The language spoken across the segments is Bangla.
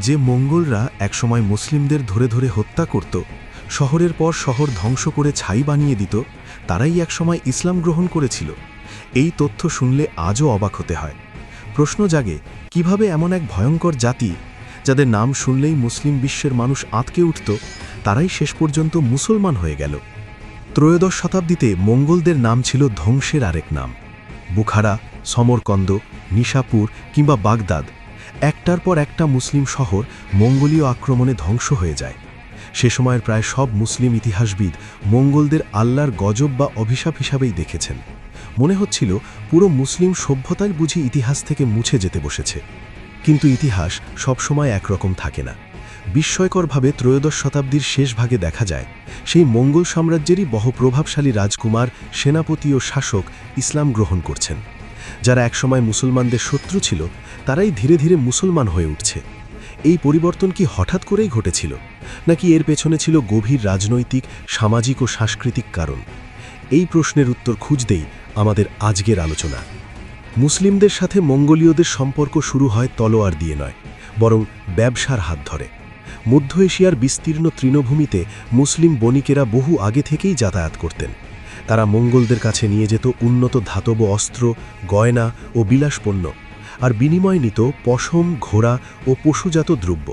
যে মঙ্গলরা একসময় মুসলিমদের ধরে ধরে হত্যা করত, শহরের পর শহর ধ্বংস করে ছাই বানিয়ে দিত, তারাই একসময় ইসলাম গ্রহণ করেছিল। এই তথ্য শুনলে আজও অবাক হতে হয়। প্রশ্ন জাগে, কিভাবে এমন এক ভয়ঙ্কর জাতি, যাদের নাম শুনলেই মুসলিম বিশ্বের মানুষ আঁতকে উঠত, তারাই শেষ পর্যন্ত মুসলমান হয়ে গেল। ত্রয়োদশ শতাব্দীতে মঙ্গলদের নাম ছিল ধ্বংসের আরেক নাম। বুখারা, সমরকন্দ, নিশাপুর কিংবা বাগদাদ, একটার পর একটা মুসলিম শহর মঙ্গোলীয় আক্রমণে ধ্বংস হয়ে যায়। সে সময়ের প্রায় সব মুসলিম ইতিহাসবিদ মঙ্গলদের আল্লাহর গজব বা অভিশাপ হিসাবেই দেখেছেন। মনে হচ্ছিল পুরো মুসলিম সভ্যতাই বুঝি ইতিহাস থেকে মুছে যেতে বসেছে। কিন্তু ইতিহাস সবসময় একরকম থাকে না। বিস্ময়করভাবে ত্রয়োদশ শতাব্দীর শেষ ভাগে দেখা যায় সেই মঙ্গল সাম্রাজ্যেরই বহু প্রভাবশালী রাজকুমার, সেনাপতি ও শাসক ইসলাম গ্রহণ করছেন। যারা একসময় মুসলমানদের শত্রু ছিল, তারাই ধীরে ধীরে মুসলমান হয়ে উঠছে। এই পরিবর্তন কি হঠাৎ করেই ঘটেছিল, নাকি এর পেছনে ছিল গভীর রাজনৈতিক, সামাজিক ও সাংস্কৃতিক কারণ? এই প্রশ্নের উত্তর খুঁজতেই আমাদের আজকের আলোচনা। মুসলিমদের সাথে মঙ্গোলীয়দের সম্পর্ক শুরু হয় তলোয়ার দিয়ে নয়, বরং ব্যবসার হাত ধরে। মধ্য এশিয়ার বিস্তীর্ণ তৃণভূমিতে মুসলিম বণিকেরা বহু আগে থেকেই যাতায়াত করতেন। তারা মঙ্গলদের কাছে নিয়ে যেত উন্নত ধাতব অস্ত্র, গয়না ও বিলাসপণ্য, আর বিনিময় নিত পশম, ঘোড়া ও পশুজাত দ্রব্য।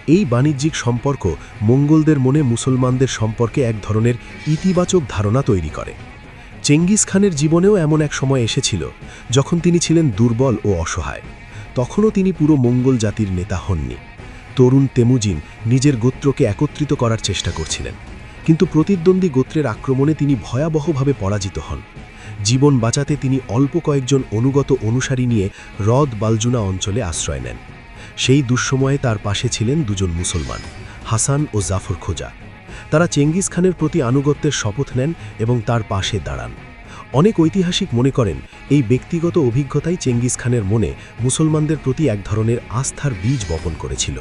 এই বাণিজ্যিক সম্পর্ক মঙ্গলদের মনে মুসলমানদের সম্পর্কে এক ধরনের ইতিবাচক ধারণা তৈরি করে। চেঙ্গিস খানের জীবনেও এমন এক সময় এসেছিল যখন তিনি ছিলেন দুর্বল ও অসহায়। তখনও তিনি পুরো মঙ্গল জাতির নেতা হননি। তরুণ তেমুজিন নিজের গোত্রকে একত্রিত করার চেষ্টা করছিলেন, কিন্তু প্রতিদ্বন্দ্বী গোত্রের আক্রমণে তিনি ভয়াবহভাবে পরাজিত হন। জীবন বাঁচাতে তিনি অল্প কয়েকজন অনুগত অনুসারী নিয়ে হ্রদ বালজুনা অঞ্চলে আশ্রয় নেন। সেই দুঃসময়ে তার পাশে ছিলেন দুজন মুসলমান, হাসান ও জাফর খোজা। তারা চেঙ্গিস খানের প্রতি আনুগত্যের শপথ নেন এবং তার পাশে দাঁড়ান। অনেক ঐতিহাসিক মনে করেন এই ব্যক্তিগত অভিজ্ঞতাই চেঙ্গিস খানের মনে মুসলমানদের প্রতি এক ধরনের আস্থার বীজ বপন করেছিল।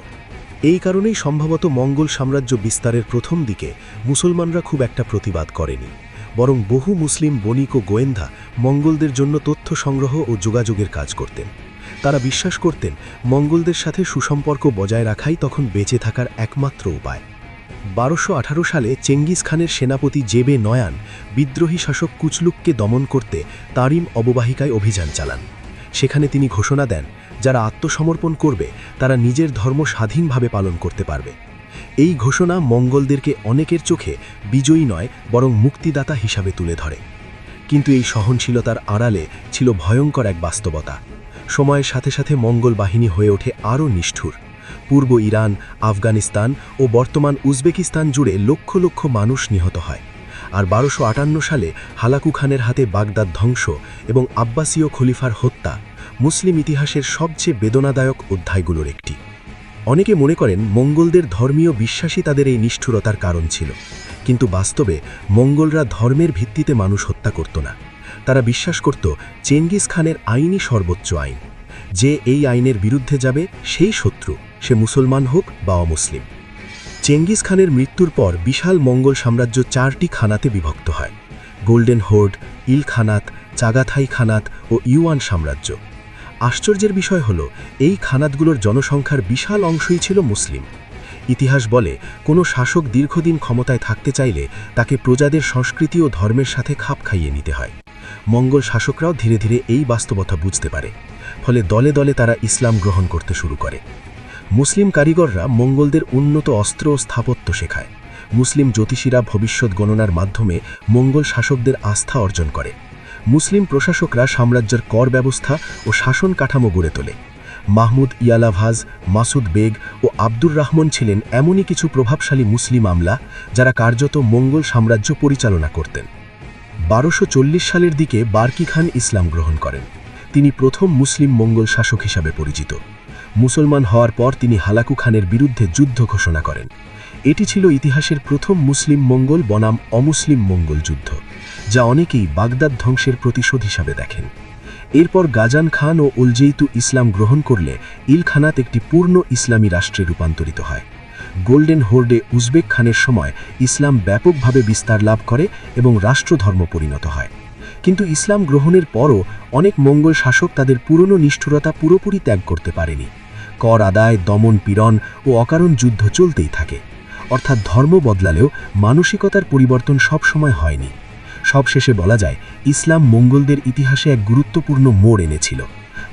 এই কারণেই সম্ভবত মঙ্গল সাম্রাজ্য বিস্তারের প্রথম দিকে মুসলমানরা খুব একটা প্রতিবাদ করেনি, বরং বহু মুসলিম বণিক ও গোয়েন্দা মঙ্গলদের জন্য তথ্য সংগ্রহ ও যোগাযোগের কাজ করতেন। তারা বিশ্বাস করতেন মঙ্গলদের সাথে সুসম্পর্ক বজায় রাখাই তখন বেঁচে থাকার একমাত্র উপায়। 1218 সালে চেঙ্গিস খানের সেনাপতি জেবে নয়ান বিদ্রোহী শাসক কুচলুককে দমন করতে তারিম অববাহিকায় অভিযান চালান। সেখানে তিনি ঘোষণা দেন, যারা আত্মসমর্পণ করবে তারা নিজের ধর্ম স্বাধীনভাবে পালন করতে পারবে। এই ঘোষণা মঙ্গলদেরকে অনেকের চোখে বিজয়ী নয়, বরং মুক্তিদাতা হিসাবে তুলে ধরে। কিন্তু এই সহনশীলতার আড়ালে ছিল ভয়ঙ্কর এক বাস্তবতা। সময়ের সাথে সাথে মঙ্গল বাহিনী হয়ে ওঠে আরও নিষ্ঠুর। পূর্ব ইরান, আফগানিস্তান ও বর্তমান উজবেকিস্তান জুড়ে লক্ষ লক্ষ মানুষ নিহত হয়। আর 1258 সালে হালাকু খানের হাতে বাগদাদ ধ্বংস এবং আব্বাসীয় খলিফার হত্যা মুসলিম ইতিহাসের সবচেয়ে বেদনাদায়ক অধ্যায়গুলোর একটি। অনেকে মনে করেন মঙ্গলদের ধর্মীয় বিশ্বাসই তাদের এই নিষ্ঠুরতার কারণ ছিল, কিন্তু বাস্তবে মঙ্গলরা ধর্মের ভিত্তিতে মানুষ হত্যা করত না। তারা বিশ্বাস করত চেঙ্গিস খানের আইনই সর্বোচ্চ আইন। যে এই আইনের বিরুদ্ধে যাবে সেই শত্রু, সে মুসলমান হোক বা অমুসলিম। চেঙ্গিস খানের মৃত্যুর পর বিশাল মঙ্গল সাম্রাজ্য 4টি খানাতে বিভক্ত হয়: গোল্ডেন হোর্ড, ইল খানাত, চাগাথাই খানাত ও ইউয়ান সাম্রাজ্য। আশ্চর্যের বিষয় হল, এই খানাতগুলোর জনসংখ্যার বিশাল অংশই ছিল মুসলিম। ইতিহাস বলে, কোনো শাসক দীর্ঘদিন ক্ষমতায় থাকতে চাইলে তাকে প্রজাদের সংস্কৃতি ও ধর্মের সাথে খাপ খাইয়ে নিতে হয়। মঙ্গল শাসকরাও ধীরে ধীরে এই বাস্তবতা বুঝতে পারে, ফলে দলে দলে তারা ইসলাম গ্রহণ করতে শুরু করে। মুসলিম কারিগররা মঙ্গলদের উন্নত অস্ত্র ও স্থাপত্য শেখায়। মুসলিম জ্যোতিষীরা ভবিষ্যৎ গণনার মাধ্যমে মঙ্গল শাসকদের আস্থা অর্জন করে। মুসলিম প্রশাসকরা সাম্রাজ্যের কর ব্যবস্থা ও শাসন কাঠামো গড়ে তোলে। মাহমুদ ইয়ালাভাজ, মাসুদ বেগ ও আব্দুর রহমান ছিলেন এমনই কিছু প্রভাবশালী মুসলিম আমলা যারা কার্যত মঙ্গল সাম্রাজ্য পরিচালনা করতেন। 1240 সালের দিকে বার্কি খান ইসলাম গ্রহণ করেন। তিনি প্রথম মুসলিম মঙ্গল শাসক হিসাবে পরিচিত। মুসলমান হওয়ার পর তিনি হালাকু খানের বিরুদ্ধে যুদ্ধ ঘোষণা করেন। এটি ছিল ইতিহাসের প্রথম মুসলিম মঙ্গল বনাম অমুসলিম মঙ্গল যুদ্ধ, যা অনেকেই বাগদাদ ধ্বংসের প্রতিশোধ হিসাবে দেখেন। এরপর গাজান খান ও উলজেইতু ইসলাম গ্রহণ করলে ইল খানাত একটি পূর্ণ ইসলামী রাষ্ট্রে রূপান্তরিত হয়। গোল্ডেন হোর্ডে উজবেক খানের সময় ইসলাম ব্যাপকভাবে বিস্তার লাভ করে এবং রাষ্ট্রধর্ম পরিণত হয়। কিন্তু ইসলাম গ্রহণের পরও অনেক মঙ্গল শাসক তাদের পুরনো নিষ্ঠুরতা পুরোপুরি ত্যাগ করতে পারেনি। কর আদায়, দমন পীড়ন ও অকারণ যুদ্ধ চলতেই থাকে। অর্থাৎ ধর্ম বদলালেও মানসিকতার পরিবর্তন সবসময় হয়নি। সবশেষে বলা যায়, ইসলাম মঙ্গলদের ইতিহাসে এক গুরুত্বপূর্ণ মোড় এনেছিল।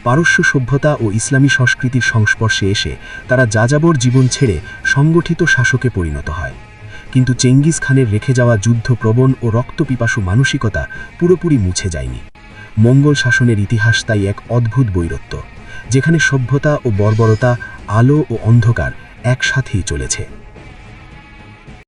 পারস্য সভ্যতা ও ইসলামী সংস্কৃতির সংস্পর্শে এসে তারা যাযাবর জীবন ছেড়ে সংগঠিত শাসকে পরিণত হয়। কিন্তু চেঙ্গিস খানের রেখে যাওয়া যুদ্ধপ্রবণ ও রক্তপিপাসু মানসিকতা পুরোপুরি মুছে যায়নি। মঙ্গল শাসনের ইতিহাস তাই এক অদ্ভুত বৈরত্ব, যেখানে সভ্যতা ও বর্বরতা, আলো ও অন্ধকার একসাথেই চলেছে।